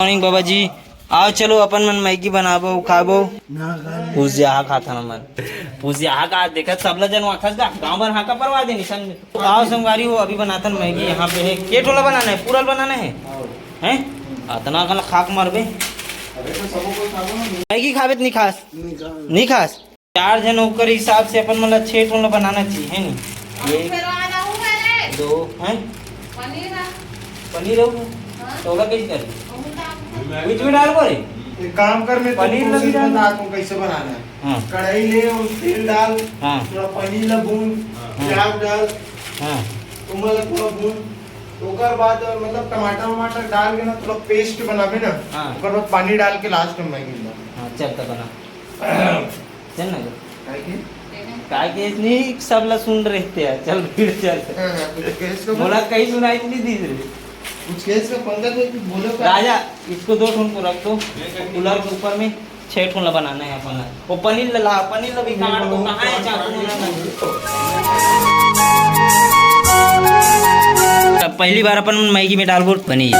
Morning बाबा जी आओ चलो अपन मन मैगी बनाबो खाबो पूजा खाता ना मन पूजा का देखत सबला जन वाखस गा गांव भर हाका परवा दे निशन आओ संगवारी हो अभी बनातन मैगी यहाँ पे है के ठोला बनाना है पूरा बनाना है हैं अतना कल खाक मारबे मैगी खाबे नहीं खास नहीं खास 4 जन होकर हिसाब से अपन मतलब 6 ठोला बनाना चाहिए है नहीं 1 2 हैं पनीर होगा कैसे कर बीच में डाल बोले एक काम कर मैं पनीर लगी डाल बताता हूँ कैसे बनाना है। कढ़ाई ले और तेल डाल, थोड़ा पनीर ला भून, प्याज डाल, तो मतलब थोड़ा भून, ओकर बाद मतलब टमाटर डाल के ना थोड़ा पेस्ट बनाबे ना, ओकर बाद पानी डाल के लास्ट में मैगी डाल। चल तक बना चल ना काय के नहीं सब ला सुन रहते हैं चल फिर चल बोला कहीं सुनाई नहीं दी कुछ केस का पंगा तो बोलो राजा इसको 2 ठून को रख दो कूलर के ऊपर में 6 ठून ला बनाना है अपन वो पनीर ला भी काट दो कहाँ है चाकू पहली बार अपन मैगी में डाल बोल पनीर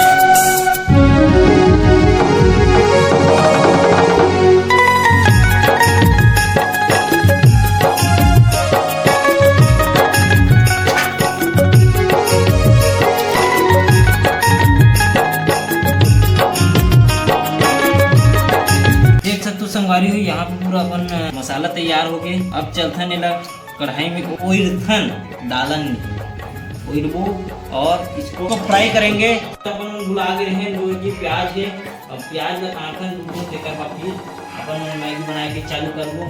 संगवारी हुई यहाँ पे पूरा अपन मसाला तैयार हो गए। अब चलथन इला कढ़ाई में ओइरथन डालन ओइरबो और इसको तो फ्राई करेंगे। तो अपन भुला के रहे जो कि प्याज है अब प्याज का काटन दूध देकर बाकी अपन मैगी बना के चालू करबो।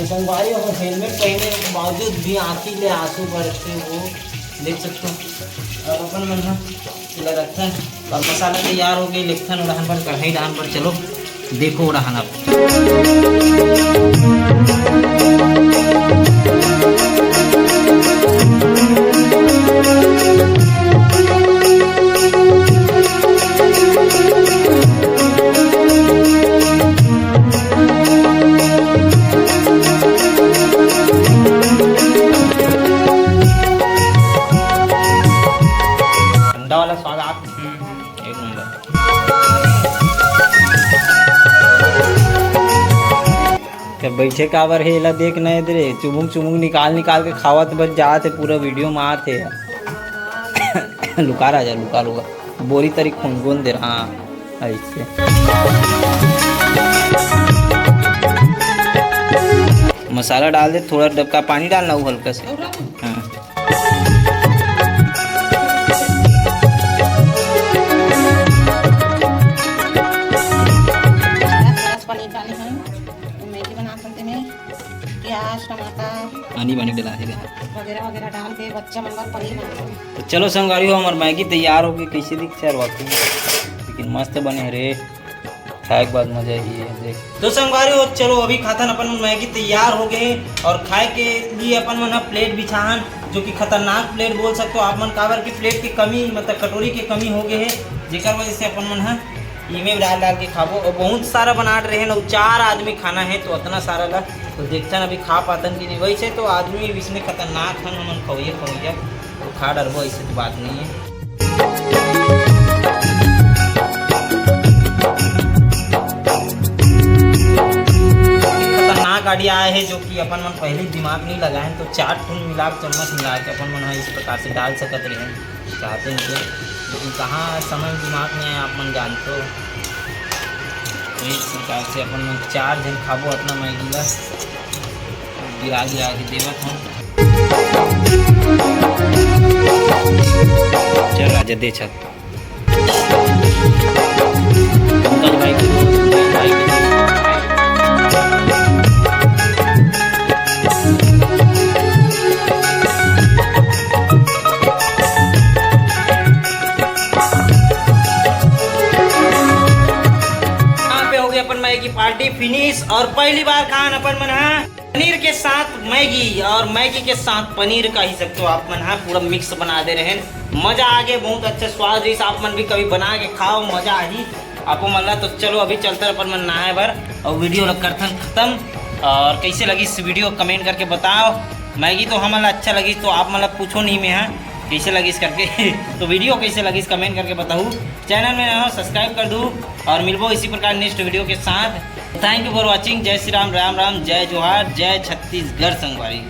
संगवारी और हेलमेट पहने के बावजूद भी आँखी ले आंसू भरते वो देख सकते हो। अब अपन मन रखन और मसाला तैयार हो गए लिखन उड़ान पर कढ़ाई डान पर चलो देखो उड़ान अब वाला स्वाद आप एक नंबर। क्या बैठे काबर है ला देख नहीं दे चुमुक निकाल के खावत बच जाते पूरा वीडियो में आते लुका राजा लुका बोरी तरीक खून दे रहा ऐसे मसाला डाल दे थोड़ा डबका पानी डालना वो हल्का से हाँ पानी डला देगा वगैरह डाल के बच्चा मंगा पनीर बना। तो चलो संगवारी हो हमार मैगी तैयार हो गई कैसे दिखता है वाकई लेकिन मस्त बने रे खाए के बाद मजा ही है देख। तो संगवारी हो चलो अभी खातन अपन मैगी तैयार हो गए और खाए के लिए अपन मन प्लेट बिछान जो कि खतरनाक प्लेट बोल सकते हो आप मन काबर की प्लेट की कमी मतलब कटोरी की कमी हो गए है जेकर वजह से अपन मन इमे डाल के खाबो और बहुत सारा बना रहे ना 4 आदमी खाना है तो उतना सारा ला तो देखते अभी खा पातन की नहीं वैसे तो आदमी इसमें खतरनाक है हम खवैया तो खा डरबो ऐसे तो बात नहीं है। खतरनाक आइडिया आया है जो कि अपन मन पहले दिमाग नहीं लगाए तो 4 ठून मिला चम्मच मिला के अपन मन इस प्रकार से डाल सकते रहे चाहते हैं लेकिन कहाँ समय दिमाग में आप मन जानते हो तो इस प्रकार से अपन मन 4 जन खाबो अपना मैगी ला गिरा के देवत हूँ। चल राजा दे छत की पार्टी फिनिश और पहली बार खान अपन मन पनीर के साथ मैगी और मैगी के साथ पनीर का ही सकते हो आप मन पूरा मिक्स बना दे रहे हैं। मजा आ गया बहुत अच्छा स्वाद आप मन भी कभी बना के खाओ मजा आ ही आपको मल्ला। तो चलो अभी चलते अपन मन नहाए भर और वीडियो करथन खत्म। और कैसे लगी इस वीडियो कमेंट करके बताओ। मैगी तो हमारा अच्छा लगी, तो आप मतलब पूछो नहीं मैं हाँ कैसे लगी करके तो वीडियो कैसे लगी कमेंट करके बताऊँ। चैनल में ना सब्सक्राइब कर दूँ और मिलबो इसी प्रकार नेक्स्ट वीडियो के साथ। Thank you for watching. जय श्री राम, राम राम, जय जोहार, जय छत्तीसगढ़ संगवारी।